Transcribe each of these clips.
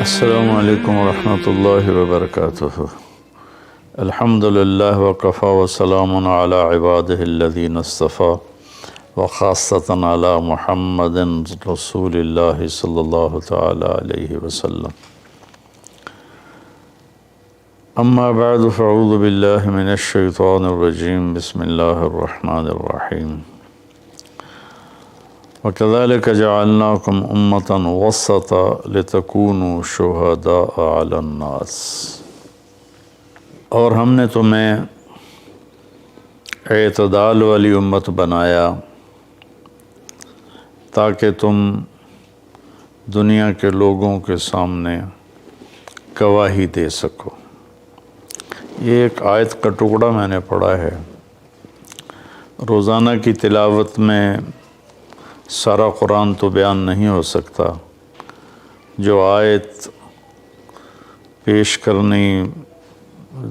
السلام علیکم ورحمۃ اللہ وبرکاتہ۔ الحمدللہ وکفی وسلام علی عبادہ الذین اصطفیٰ وخاصۃ علی محمد رسول اللہ صلی اللہ تعالی علیہ وسلم۔ اما بعد فاعوذ باللہ من الشیطان الرجیم، بسم اللہ الرحمن الرحیم۔ وَكَذَلِكَ جَعَلْنَاكُمْ أُمَّةً وَسَطًا لِتَكُونُوا شُهَدَاءَ عَلَى النَّاسِ، اور ہم نے تمہیں اعتدال والی امت بنایا تاکہ تم دنیا کے لوگوں کے سامنے گواہی دے سکو۔ یہ ایک آیت کا ٹکڑا میں نے پڑھا ہے۔ روزانہ کی تلاوت میں سارا قرآن تو بیان نہیں ہو سکتا، جو آیت پیش کرنی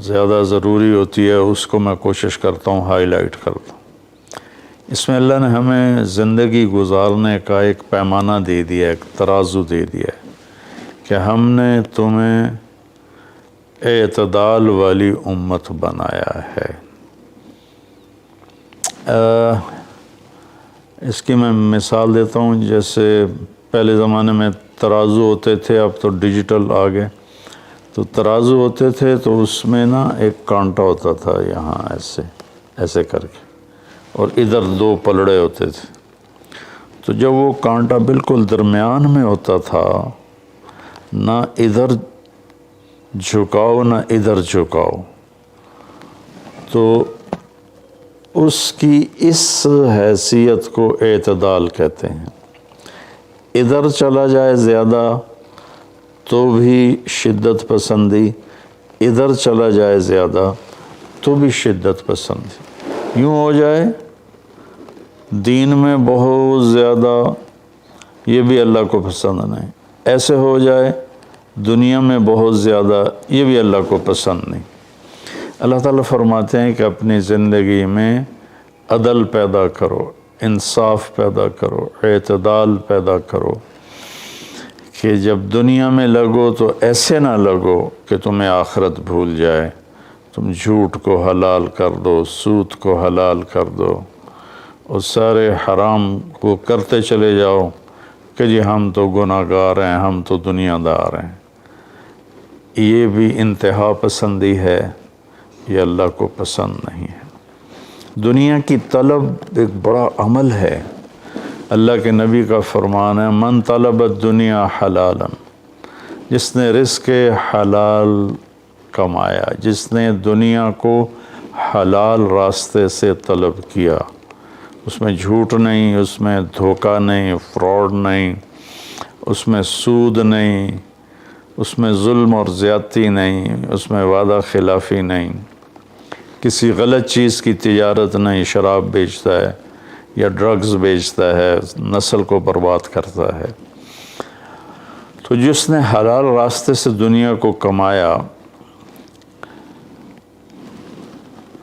زیادہ ضروری ہوتی ہے اس کو میں کوشش کرتا ہوں ہائی لائٹ کرتا ہوں۔ اس میں اللہ نے ہمیں زندگی گزارنے کا ایک پیمانہ دے دیا، ایک ترازو دے دیا کہ ہم نے تمہیں اعتدال والی امت بنایا ہے۔ اس کی میں مثال دیتا ہوں، جیسے پہلے زمانے میں ترازو ہوتے تھے، اب تو ڈیجیٹل آ گئے۔ تو ترازو ہوتے تھے تو اس میں نا ایک کانٹا ہوتا تھا یہاں ایسے کر کے، اور ادھر دو پلڑے ہوتے تھے۔ تو جب وہ کانٹا بالکل درمیان میں ہوتا تھا، نہ ادھر جھکاؤ نہ ادھر جھکاؤ، تو اس کی اس حیثیت کو اعتدال کہتے ہیں۔ ادھر چلا جائے زیادہ تو بھی شدت پسندی، ادھر چلا جائے زیادہ تو بھی شدت پسندی۔ یوں ہو جائے دین میں بہت زیادہ، یہ بھی اللہ کو پسند نہیں۔ ایسے ہو جائے دنیا میں بہت زیادہ، یہ بھی اللہ کو پسند نہیں۔ اللہ تعالیٰ فرماتے ہیں کہ اپنی زندگی میں عدل پیدا کرو، انصاف پیدا کرو، اعتدال پیدا کرو، کہ جب دنیا میں لگو تو ایسے نہ لگو کہ تمہیں آخرت بھول جائے، تم جھوٹ کو حلال کر دو، سود کو حلال کر دو، اور سارے حرام کو کرتے چلے جاؤ کہ جی ہم تو گناہ گار ہیں، ہم تو دنیا دار ہیں۔ یہ بھی انتہا پسندی ہے، یہ اللہ کو پسند نہیں ہے۔ دنیا کی طلب ایک بڑا عمل ہے۔ اللہ کے نبی کا فرمان ہے، من طلب الدنیا حلالا، جس نے رزق حلال کمایا، جس نے دنیا کو حلال راستے سے طلب کیا، اس میں جھوٹ نہیں، اس میں دھوکہ نہیں، فراڈ نہیں، اس میں سود نہیں، اس میں ظلم اور زیادتی نہیں، اس میں وعدہ خلافی نہیں، کسی غلط چیز کی تجارت نہیں، شراب بیچتا ہے یا ڈرگز بیچتا ہے، نسل کو برباد کرتا ہے۔ تو جس نے حلال راستے سے دنیا کو کمایا،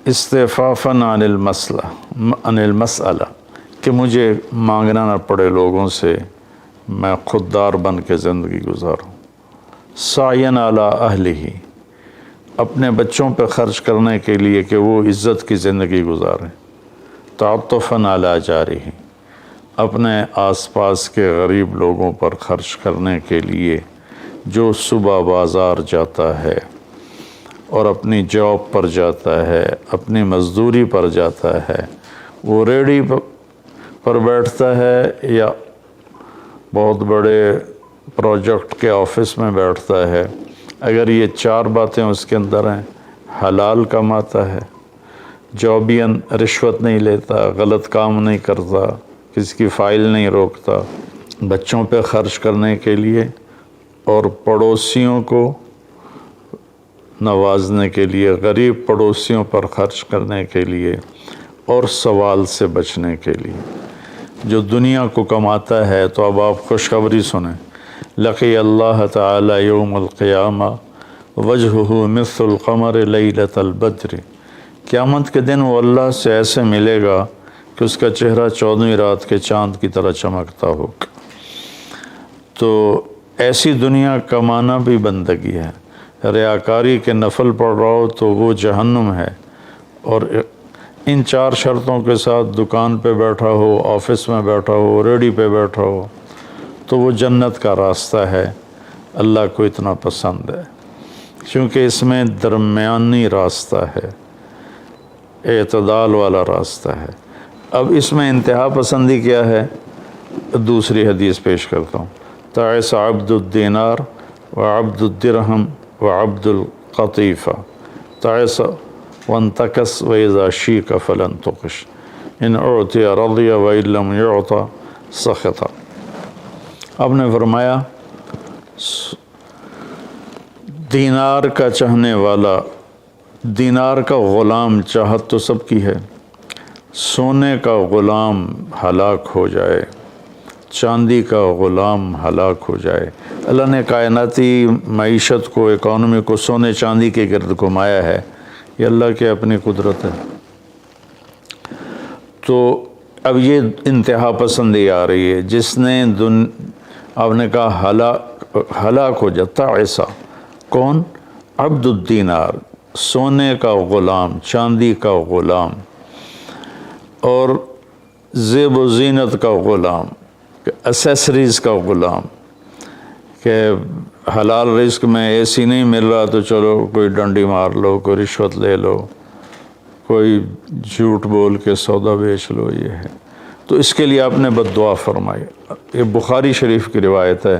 استعفافاً عن المسئلہ، کہ مجھے مانگنا نہ پڑے لوگوں سے، میں خوددار بن کے زندگی گزاروں۔ سعیاً علی اہلہ، اپنے بچوں پہ خرچ کرنے کے لیے کہ وہ عزت کی زندگی گزاریں۔ تعطفاً علی جارہ، اپنے آس پاس کے غریب لوگوں پر خرچ کرنے کے لیے، جو صبح بازار جاتا ہے اور اپنی جاب پر جاتا ہے، اپنی مزدوری پر جاتا ہے، وہ ریڑھی پر بیٹھتا ہے یا بہت بڑے پروجیکٹ کے آفس میں بیٹھتا ہے، اگر یہ چار باتیں اس کے اندر ہیں، حلال کماتا ہے، جابین رشوت نہیں لیتا، غلط کام نہیں کرتا، کسی کی فائل نہیں روکتا، بچوں پہ خرچ کرنے کے لیے اور پڑوسیوں کو نوازنے کے لیے، غریب پڑوسیوں پر خرچ کرنے کے لیے، اور سوال سے بچنے کے لیے، جو دنیا کو کماتا ہے۔ تو اب آپ خوشخبری سنیں، لقی اللہ تعالی یوم القیامہ وجہہ مثل القمر لیلۃ البدر، قیامت کے دن وہ اللہ سے ایسے ملے گا کہ اس کا چہرہ 14ویں رات کے چاند کی طرح چمکتا ہو۔ تو ایسی دنیا کمانا بھی بندگی ہے۔ ریاکاری کے نفل پڑھ رہا ہو تو وہ جہنم ہے، اور ان 4 شرطوں کے ساتھ دکان پہ بیٹھا ہو، آفس میں بیٹھا ہو، ریڈی پہ بیٹھا ہو تو وہ جنت کا راستہ ہے، اللہ کو اتنا پسند ہے، کیونکہ اس میں درمیانی راستہ ہے، اعتدال والا راستہ ہے۔ اب اس میں انتہا پسندی کیا ہے؟ دوسری حدیث پیش کرتا ہوں۔ تعس عبد الدینار وعبد الدرہم وعبد القطیفہ، تعس وانتکس وإذا شیک فلن تقش، ان اعطی رضی وإن لم یعط سخط۔ آپ نے فرمایا دینار کا چاہنے والا، دینار کا غلام چاہت تو سب کی ہے، سونے کا غلام ہلاک ہو جائے، چاندی کا غلام ہلاک ہو جائے۔ اللہ نے کائناتی معیشت کو، اکانومی کو سونے چاندی کے گرد گھمایا ہے، یہ اللہ کی اپنی قدرت ہے۔ تو اب یہ انتہا پسندی آ رہی ہے، جس نے آپ نے کہا ہلاک ہو جاتا ایسا، کون؟ عبد الدینار، سونے کا غلام، چاندی کا غلام، اور زیب و زینت کا غلام، اسیسریز کا غلام، کہ حلال رزق میں ایسی نہیں مل رہا تو چلو کوئی ڈنڈی مار لو، کوئی رشوت لے لو، کوئی جھوٹ بول کے سودا بیچ لو، یہ ہے۔ تو اس کے لیے آپ نے بد دعا فرمائی۔ یہ بخاری شریف کی روایت ہے،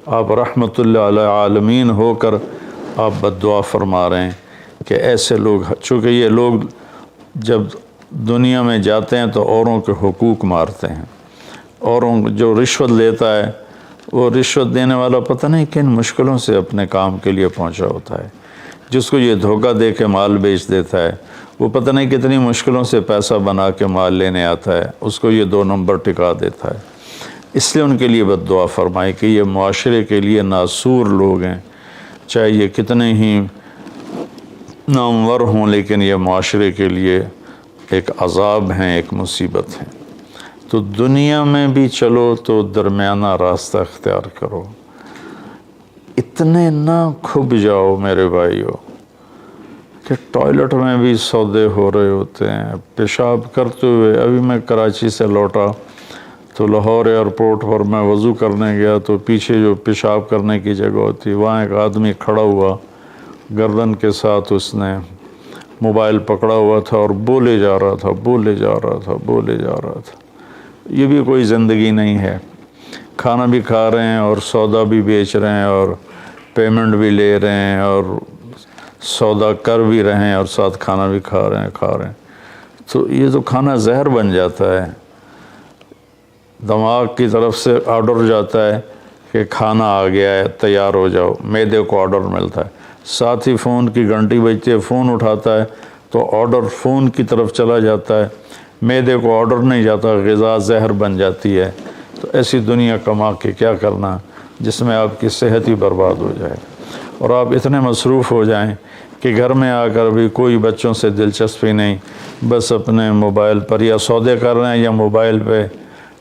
آپ رحمت اللہ علیہ عالمین ہو کر آپ بد دعا فرما رہے ہیں کہ ایسے لوگ، چونکہ یہ لوگ جب دنیا میں جاتے ہیں تو اوروں کے حقوق مارتے ہیں، اوروں جو رشوت لیتا ہے، وہ رشوت دینے والا پتہ نہیں کن مشکلوں سے اپنے کام کے لیے پہنچا ہوتا ہے، جس کو یہ دھوکہ دے کے مال بیچ دیتا ہے، وہ پتہ نہیں کتنی مشکلوں سے پیسہ بنا کے مال لینے آتا ہے، اس کو یہ 2 نمبر ٹکا دیتا ہے۔ اس لیے ان کے لیے بد دعا فرمائی کہ یہ معاشرے کے لیے ناسور لوگ ہیں، چاہے یہ کتنے ہی نامور ہوں، لیکن یہ معاشرے کے لیے ایک عذاب ہیں، ایک مصیبت ہے۔ تو دنیا میں بھی چلو تو درمیانہ راستہ اختیار کرو، اتنے نہ کھب جاؤ میرے بھائیو کہ ٹوائلٹ میں بھی سودے ہو رہے ہوتے ہیں، پیشاب کرتے ہوئے۔ ابھی میں کراچی سے لوٹا تو لاہور ایئرپورٹ پر میں وضو کرنے گیا تو پیچھے جو پیشاب کرنے کی جگہ ہوتی، وہاں ایک آدمی کھڑا ہوا، گردن کے ساتھ اس نے موبائل پکڑا ہوا تھا اور بولے جا رہا تھا، بولے جا رہا تھا، بولے جا رہا تھا۔ یہ بھی کوئی زندگی نہیں ہے، کھانا بھی کھا رہے ہیں اور سودا بھی بیچ رہے ہیں اور پیمنٹ بھی لے رہے ہیں اور سودا کر بھی رہے ہیں اور ساتھ کھانا بھی کھا رہے ہیں۔ تو یہ تو کھانا زہر بن جاتا ہے، دماغ کی طرف سے آرڈر جاتا ہے کہ کھانا آ گیا ہے، تیار ہو جاؤ، معدے کو آرڈر ملتا ہے، ساتھ ہی فون کی گھنٹی بجتی ہے، فون اٹھاتا ہے تو آرڈر فون کی طرف چلا جاتا ہے، معدے کو آرڈر نہیں جاتا، غذا زہر بن جاتی ہے۔ تو ایسی دنیا کما کے کیا کرنا جس میں آپ کی صحت ہی برباد ہو جائے اور آپ اتنے مصروف ہو جائیں کہ گھر میں آ کر بھی کوئی بچوں سے دلچسپی نہیں، بس اپنے موبائل پر یا سودے کر رہے ہیں یا موبائل پہ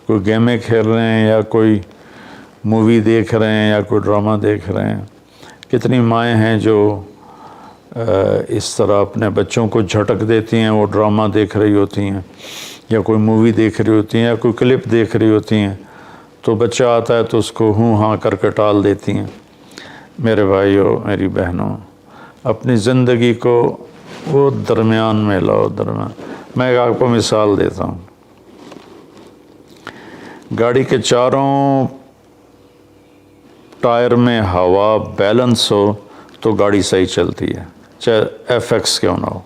کوئی گیمیں کھیل رہے ہیں یا کوئی مووی دیکھ رہے ہیں یا کوئی ڈرامہ دیکھ رہے ہیں۔ کتنی مائیں ہیں جو اس طرح اپنے بچوں کو جھٹک دیتی ہیں، وہ ڈرامہ دیکھ رہی ہوتی ہیں یا کوئی مووی دیکھ رہی ہوتی ہیں یا کوئی کلپ دیکھ رہی ہوتی ہیں، تو بچہ آتا ہے تو اس کو ہوں ہاں کر کے ٹال دیتی ہیں۔ میرے بھائیوں، میری بہنوں، اپنی زندگی کو وہ درمیان میں لاؤ، درمیان۔ میں آپ کو مثال دیتا ہوں، گاڑی کے چاروں ٹائر میں ہوا بیلنس ہو تو گاڑی صحیح چلتی ہے، چاہے ایف ایکس کیوں نہ ہو،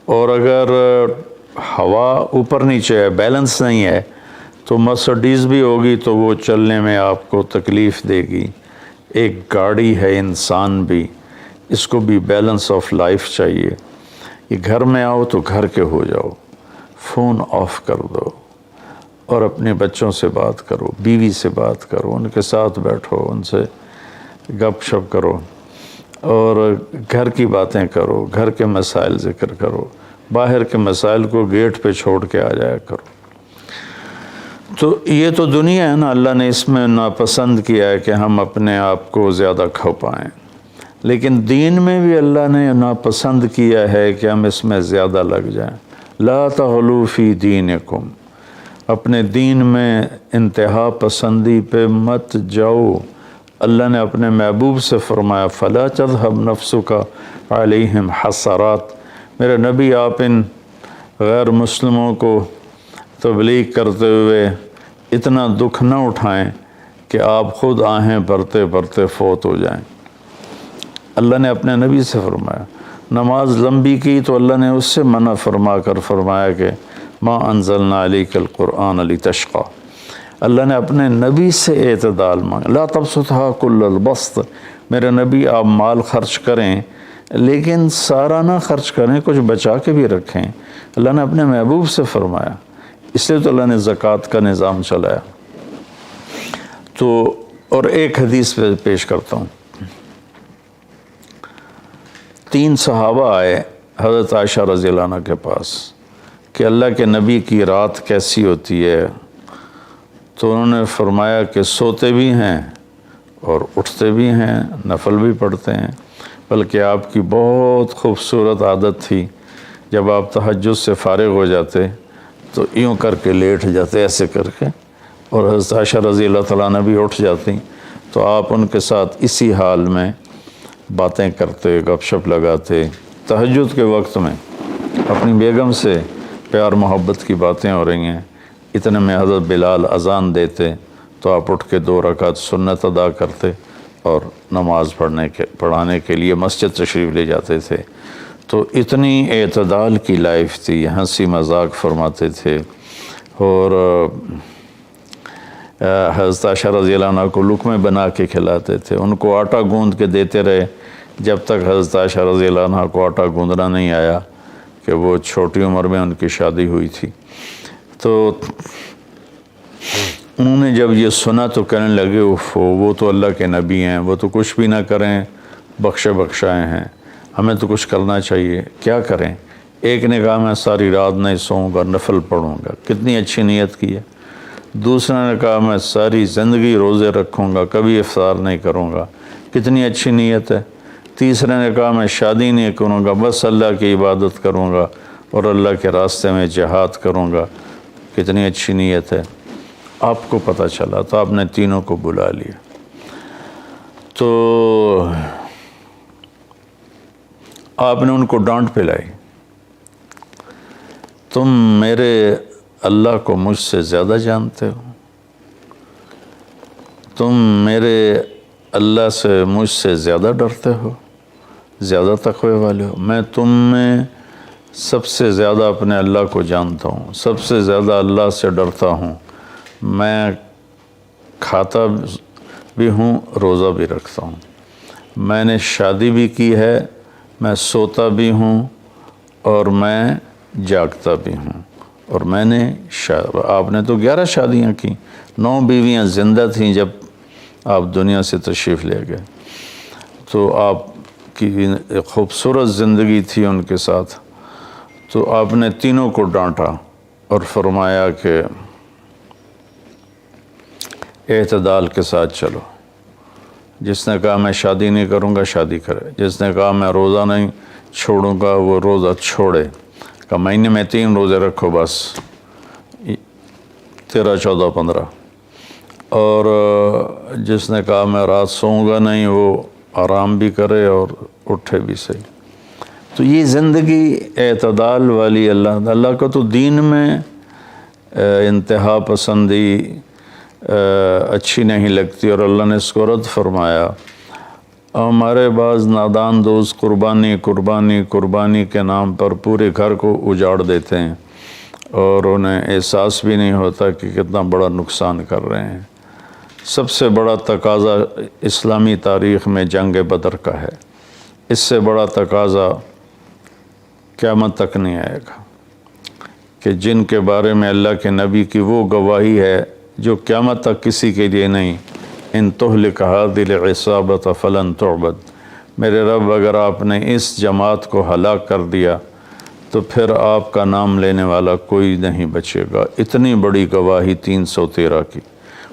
اور اگر ہوا اوپر نیچے ہے، بیلنس نہیں ہے، تو مرسڈیز بھی ہوگی تو وہ چلنے میں آپ کو تکلیف دے گی۔ ایک گاڑی ہے، انسان بھی، اس کو بھی بیلنس آف لائف چاہیے۔ یہ گھر میں آؤ تو گھر کے ہو جاؤ، فون آف کر دو اور اپنے بچوں سے بات کرو، بیوی سے بات کرو، ان کے ساتھ بیٹھو، ان سے گپ شپ کرو اور گھر کی باتیں کرو، گھر کے مسائل ذکر کرو، باہر کے مسائل کو گیٹ پہ چھوڑ کے آ جایا کرو۔ تو یہ تو دنیا ہے نا، اللہ نے اس میں ناپسند کیا ہے کہ ہم اپنے آپ کو زیادہ کھو پائیں، لیکن دین میں بھی اللہ نے ناپسند کیا ہے کہ ہم اس میں زیادہ لگ جائیں۔ لا تغلوا فی دینکم، اپنے دین میں انتہا پسندی پہ مت جاؤ۔ اللہ نے اپنے محبوب سے فرمایا فلا تذهب نفسک علیہم حسرات، میرے نبی آپ ان غیر مسلموں کو تبلیغ کرتے ہوئے اتنا دکھ نہ اٹھائیں کہ آپ خود آہیں بھرتے بھرتے فوت ہو جائیں۔ اللہ نے اپنے نبی سے فرمایا، نماز لمبی کی تو اللہ نے اس سے منع فرما کر فرمایا کہ ما انزلنا علیک القرآن لتشقی۔ اللہ نے اپنے نبی سے اعتدال مانگا، لا تبسطھا کل البسط، میرے نبی آپ مال خرچ کریں لیکن سارا نہ خرچ کریں، کچھ بچا کے بھی رکھیں۔ اللہ نے اپنے محبوب سے فرمایا، اس لیے تو اللہ نے زکوٰۃ کا نظام چلایا۔ تو اور ایک حدیث پہ پیش کرتا ہوں، 3 صحابہ آئے حضرت عائشہ رضی اللہ عنہ کے پاس کہ اللہ کے نبی کی رات کیسی ہوتی ہے، تو انہوں نے فرمایا کہ سوتے بھی ہیں اور اٹھتے بھی ہیں، نفل بھی پڑھتے ہیں، بلکہ آپ کی بہت خوبصورت عادت تھی، جب آپ تہجد سے فارغ ہو جاتے تو یوں کر کے لیٹ جاتے، ایسے کر کے، اور حضرت عائشہ رضی اللہ تعالیٰ عنہ بھی اٹھ جاتی تو آپ ان کے ساتھ اسی حال میں باتیں کرتے، گپ شپ لگاتے، تہجد کے وقت میں اپنی بیگم سے پیار محبت کی باتیں ہو رہی ہیں، اتنے میں حضرت بلال اذان دیتے تو آپ اٹھ کے 2 رکعت سنت ادا کرتے اور نماز پڑھانے کے لیے مسجد تشریف لے جاتے تھے۔ تو اتنی اعتدال کی لائف تھی، ہنسی مذاق فرماتے تھے، اور حضرت عائشہ رضی اللہ عنہ کو لقمے بنا کے کھلاتے تھے، ان کو آٹا گوندھ کے دیتے رہے جب تک حضرت عائشہ رضی اللہ عنہ کو آٹا گوندھنا نہیں آیا، کہ وہ چھوٹی عمر میں ان کی شادی ہوئی تھی۔ تو انہوں نے جب یہ سنا تو کہنے لگے وہ تو اللہ کے نبی ہیں، وہ تو کچھ بھی نہ کریں، بخشے بخشائے ہیں، ہمیں تو کچھ کرنا چاہیے، کیا کریں؟ ایک نے کہا میں ساری رات نہیں سوؤں گا، نفل پڑھوں گا، کتنی اچھی نیت کی ہے۔ دوسرے نے کہا میں ساری زندگی روزے رکھوں گا، کبھی افطار نہیں کروں گا، کتنی اچھی نیت ہے۔ تیسرے نے کہا میں شادی نہیں کروں گا، بس اللہ کی عبادت کروں گا اور اللہ کے راستے میں جہاد کروں گا، کتنی اچھی نیت ہے۔ آپ کو پتہ چلا تو آپ نے تینوں کو بلا لیا، تو آپ نے ان کو ڈانٹ پلائی، تم میرے اللہ کو مجھ سے زیادہ جانتے ہو، تم میرے اللہ سے مجھ سے زیادہ ڈرتے ہو، زیادہ تقوی والے ہو، میں تم میں سب سے زیادہ اپنے اللہ کو جانتا ہوں، سب سے زیادہ اللہ سے ڈرتا ہوں، میں کھاتا بھی ہوں، روزہ بھی رکھتا ہوں، میں نے شادی بھی کی ہے، میں سوتا بھی ہوں اور میں جاگتا بھی ہوں، اور میں نے آپ نے تو 11 شادیاں کی، 9 بیویاں زندہ تھیں جب آپ دنیا سے تشریف لے گئے، تو آپ کی خوبصورت زندگی تھی ان کے ساتھ۔ تو آپ نے تینوں کو ڈانٹا اور فرمایا کہ اعتدال کے ساتھ چلو، جس نے کہا میں شادی نہیں کروں گا شادی کرے، جس نے کہا میں روزہ نہیں چھوڑوں گا وہ روزہ چھوڑے، کہ مہینے میں 3 روزے رکھو بس، 13، 14، 15، اور جس نے کہا میں رات سوؤں گا نہیں وہ آرام بھی کرے اور اٹھے بھی صحیح۔ تو یہ زندگی اعتدال والی، اللہ کا تو دین میں انتہا پسندی اچھی نہیں لگتی، اور اللہ نے اس کو رد فرمایا۔ ہمارے بعض نادان دوست قربانی کے نام پر پورے گھر کو اجاڑ دیتے ہیں اور انہیں احساس بھی نہیں ہوتا کہ کتنا بڑا نقصان کر رہے ہیں۔ سب سے بڑا تقاضا اسلامی تاریخ میں جنگ بدر کا ہے، اس سے بڑا تقاضا قیامت تک نہیں آئے گا، کہ جن کے بارے میں اللہ کے نبی کی وہ گواہی ہے جو قیامت تک کسی کے لیے نہیں، ان تہلک هذه العصابۃ فلن تعبد، میرے رب اگر آپ نے اس جماعت کو ہلاک کر دیا تو پھر آپ کا نام لینے والا کوئی نہیں بچے گا۔ اتنی بڑی گواہی 313 کی،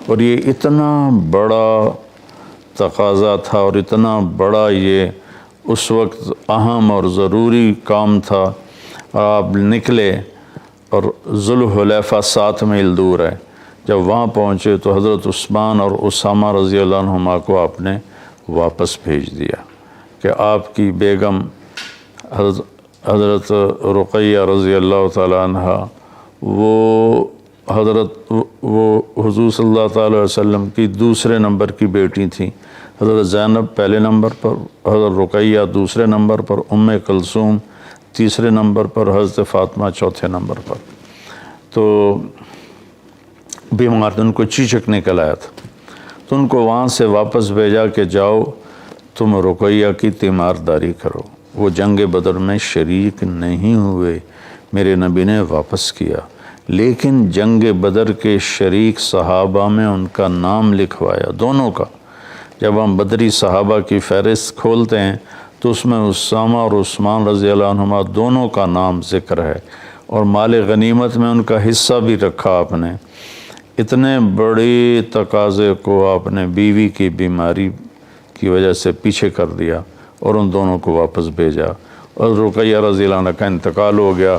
اور یہ اتنا بڑا تقاضا تھا اور اتنا بڑا یہ اس وقت اہم اور ضروری کام تھا۔ آپ نکلے اور ذوالحلیفہ 7 میل دور ہے، جب وہاں پہنچے تو حضرت عثمان اور اسامہ رضی اللہ عنہما کو آپ نے واپس بھیج دیا کہ آپ کی بیگم حضرت رقیہ رضی اللہ تعالی عنہ وہ حضور صلی اللہ تعالی علیہ وسلم کی دوسرے نمبر کی بیٹی تھیں۔ حضرت زینب پہلے نمبر پر، حضرت رقیہ دوسرے نمبر پر، کلثوم تیسرے نمبر پر، حضرت فاطمہ چوتھے نمبر پر۔ تو بیمار ان کو چیچک نکل آیا تھا، تو ان کو وہاں سے واپس بھیجا کہ جاؤ تم رقیہ کی تیمارداری کرو۔ وہ جنگ بدر میں شریک نہیں ہوئے، میرے نبی نے واپس کیا، لیکن جنگ بدر کے شریک صحابہ میں ان کا نام لکھوایا، دونوں کا۔ جب ہم بدری صحابہ کی فہرست کھولتے ہیں تو اس میں اسامہ اور عثمان رضی اللہ عنہما دونوں کا نام ذکر ہے، اور مال غنیمت میں ان کا حصہ بھی رکھا آپ نے۔ اتنے بڑے تقاضے کو آپ نے بیوی کی بیماری کی وجہ سے پیچھے کر دیا اور ان دونوں کو واپس بھیجا، اور رقیہ رضی اللہ عنہ کا انتقال ہو گیا۔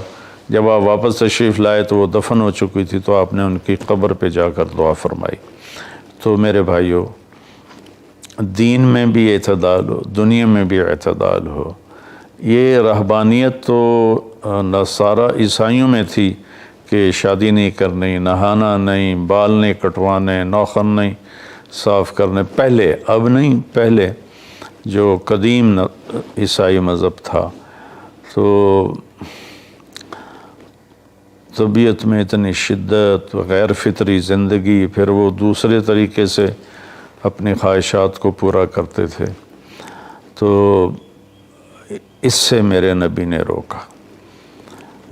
جب آپ واپس تشریف لائے تو وہ دفن ہو چکی تھی، تو آپ نے ان کی قبر پہ جا کر دعا فرمائی۔ تو میرے بھائیو، دین میں بھی اعتدال ہو، دنیا میں بھی اعتدال ہو۔ یہ رہبانیت تو نصارہ عیسائیوں میں تھی کہ شادی نہیں کرنی، نہانا نہیں، بال نہیں کٹوانے، ناخن نہیں صاف کرنے، پہلے، اب نہیں، پہلے جو قدیم عیسائی مذہب تھا۔ تو طبیعت میں اتنی شدت، غیر فطری زندگی، پھر وہ دوسرے طریقے سے اپنی خواہشات کو پورا کرتے تھے، تو اس سے میرے نبی نے روکا۔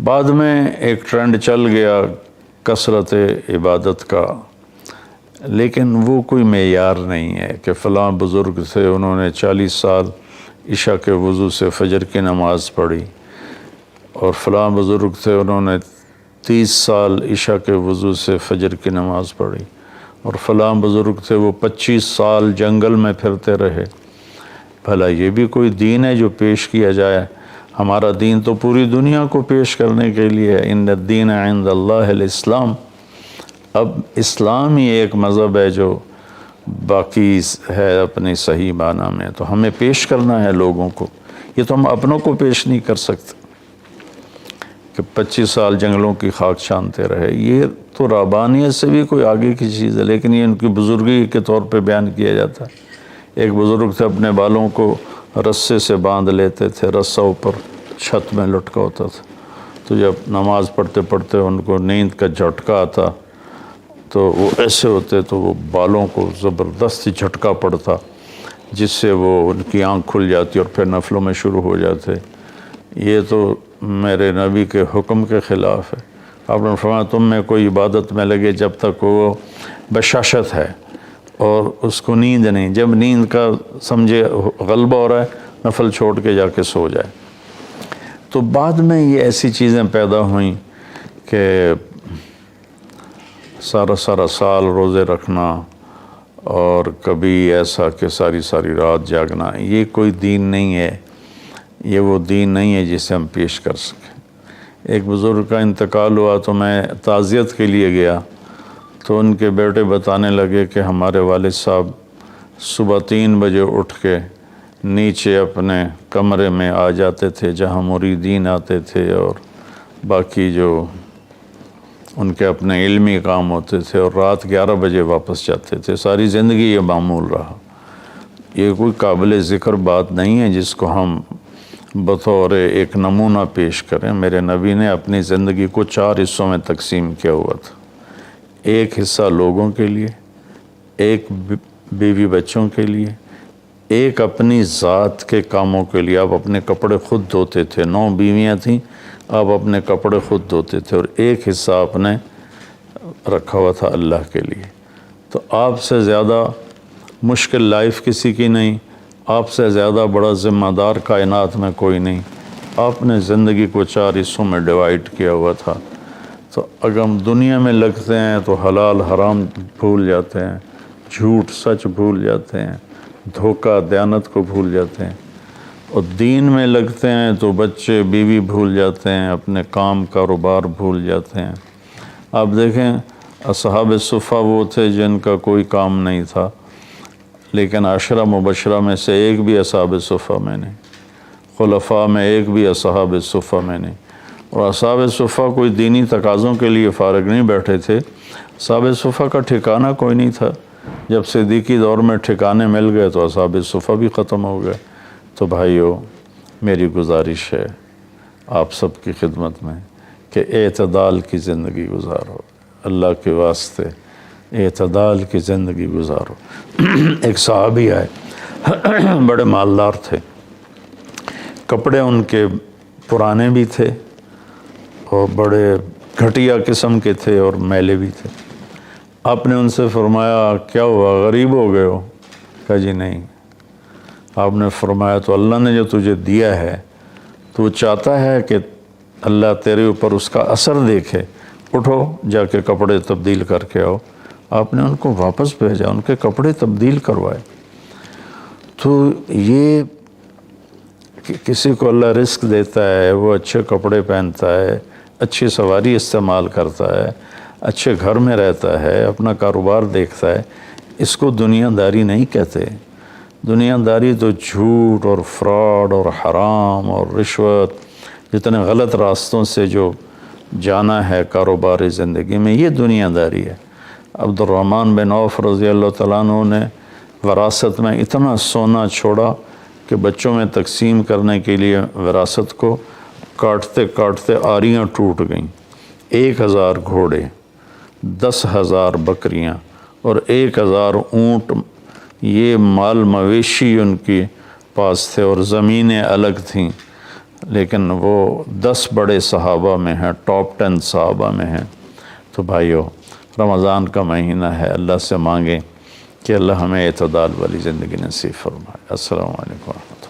بعد میں ایک ٹرینڈ چل گیا کثرت عبادت کا، لیکن وہ کوئی معیار نہیں ہے کہ فلاں بزرگ تھے، انہوں نے 40 سال عشاء کے وضو سے فجر کی نماز پڑھی، اور فلاں بزرگ تھے انہوں نے 30 سال عشاء کے وضو سے فجر کی نماز پڑھی، اور فلاں بزرگ تھے وہ 25 سال جنگل میں پھرتے رہے۔ بھلا یہ بھی کوئی دین ہے جو پیش کیا جائے؟ ہمارا دین تو پوری دنیا کو پیش کرنے کے لیے ہے۔ ان الدین عند اللہ الاسلام۔ اب اسلام ہی ایک مذہب ہے جو باقی ہے اپنی صحیح معنی میں، تو ہمیں پیش کرنا ہے لوگوں کو۔ یہ تو ہم اپنوں کو پیش نہیں کر سکتے کہ 25 سال جنگلوں کی خاک چھانتے رہے۔ یہ تو رہبانیت سے بھی کوئی آگے کی چیز ہے، لیکن یہ ان کی بزرگی کے طور پہ بیان کیا جاتا ہے۔ ایک بزرگ تھے، اپنے بالوں کو رسے سے باندھ لیتے تھے، رسہ اوپر چھت میں لٹکا ہوتا تھا، تو جب نماز پڑھتے پڑھتے ان کو نیند کا جھٹکا آتا تو وہ ایسے ہوتے تو وہ بالوں کو زبردستی جھٹکا پڑتا، جس سے وہ ان کی آنکھ کھل جاتی اور پھر نفلوں میں شروع ہو جاتے۔ یہ تو میرے نبی کے حکم کے خلاف ہے۔ آپ نے فرمایا تم میں کوئی عبادت میں لگے جب تک وہ بشاشت ہے اور اس کو نیند نہیں، جب نیند کا سمجھے غلبہ ہو رہا ہے نفل چھوڑ کے جا کے سو جائے۔ تو بعد میں یہ ایسی چیزیں پیدا ہوئیں کہ سارا سال روزے رکھنا، اور کبھی ایسا کہ ساری رات جاگنا، یہ کوئی دین نہیں ہے، یہ وہ دین نہیں ہے جسے ہم پیش کر سکیں۔ ایک بزرگ کا انتقال ہوا تو میں تعزیت کے لیے گیا، تو ان کے بیٹے بتانے لگے کہ ہمارے والد صاحب صبح 3 بجے اٹھ کے نیچے اپنے کمرے میں آ جاتے تھے جہاں مریدین آتے تھے، اور باقی جو ان کے اپنے علمی کام ہوتے تھے، اور رات 11 بجے واپس جاتے تھے۔ ساری زندگی یہ معمول رہا۔ یہ کوئی قابل ذکر بات نہیں ہے جس کو ہم بطور ایک نمونہ پیش کریں۔ میرے نبی نے اپنی زندگی کو 4 حصوں میں تقسیم کیا ہوا تھا۔ ایک حصہ لوگوں کے لیے، ایک بیوی بچوں کے لیے، ایک اپنی ذات کے کاموں کے لیے۔ آپ اپنے کپڑے خود دھوتے تھے، 9 بیویاں تھیں، آپ اپنے کپڑے خود دھوتے تھے، اور ایک حصہ آپ نے رکھا ہوا تھا اللہ کے لیے۔ تو آپ سے زیادہ مشکل لائف کسی کی نہیں، آپ سے زیادہ بڑا ذمہ دار کائنات میں کوئی نہیں، آپ نے زندگی کو 4 حصوں میں ڈیوائڈ کیا ہوا تھا، تو اگر ہم دنیا میں لگتے ہیں تو حلال حرام بھول جاتے ہیں، جھوٹ سچ بھول جاتے ہیں، دھوکہ دیانت کو بھول جاتے ہیں، اور دین میں لگتے ہیں تو بچے بیوی بھول جاتے ہیں، اپنے کام کاروبار بھول جاتے ہیں۔ آپ دیکھیں اصحاب صفہ وہ تھے جن کا کوئی کام نہیں تھا، لیکن 10 مبشرہ میں سے ایک بھی اصحاب صفہ میں نہیں، خلفاء میں ایک بھی اصحاب صفہ میں نہیں۔ اور اصحاب صفہ کوئی دینی تقاضوں کے لیے فارغ نہیں بیٹھے تھے، اصحاب صفہ کا ٹھکانہ کوئی نہیں تھا۔ جب صدیقی دور میں ٹھکانے مل گئے تو اصحاب صفہ بھی ختم ہو گئے۔ تو بھائیو، میری گزارش ہے آپ سب کی خدمت میں کہ اعتدال کی زندگی گزارو، اللہ کے واسطے اعتدال کی زندگی گزارو۔ ایک صحابی آئے، بڑے مالدار تھے، کپڑے ان کے پرانے بھی تھے اور بڑے گھٹیا قسم کے تھے اور میلے بھی تھے۔ آپ نے ان سے فرمایا کیا ہوا، غریب ہو گئے ہو؟ کہا جی نہیں۔ آپ نے فرمایا تو اللہ نے جو تجھے دیا ہے تو وہ چاہتا ہے کہ اللہ تیرے اوپر اس کا اثر دیکھے، اٹھو جا کے کپڑے تبدیل کر کے آؤ۔ آپ نے ان کو واپس بھیجا، ان کے کپڑے تبدیل کروائے۔ تو یہ کہ کسی کو اللہ رزق دیتا ہے، وہ اچھے کپڑے پہنتا ہے، اچھی سواری استعمال کرتا ہے، اچھے گھر میں رہتا ہے، اپنا کاروبار دیکھتا ہے، اس کو دنیا داری نہیں کہتے۔ دنیا داری تو جھوٹ اور فراڈ اور حرام اور رشوت، جتنے غلط راستوں سے جو جانا ہے کاروباری زندگی میں، یہ دنیا داری ہے۔ عبد الرحمن بن عوف رضی اللہ تعالیٰ عنہ نے وراثت میں اتنا سونا چھوڑا کہ بچوں میں تقسیم کرنے کے لیے وراثت کو کاٹتے کاٹتے آریاں ٹوٹ گئیں۔ 1000 گھوڑے، 10,000 بکریاں اور 1000 اونٹ، یہ مال مویشی ان کے پاس تھے، اور زمینیں الگ تھیں، لیکن وہ 10 بڑے صحابہ میں ہیں، ٹاپ 10 صحابہ میں ہیں۔ تو بھائیو، رمضان کا مہینہ ہے، اللہ سے مانگیں کہ اللہ ہمیں اعتدال والی زندگی نصیب فرمائے۔ السلام علیکم ورحمۃ اللہ۔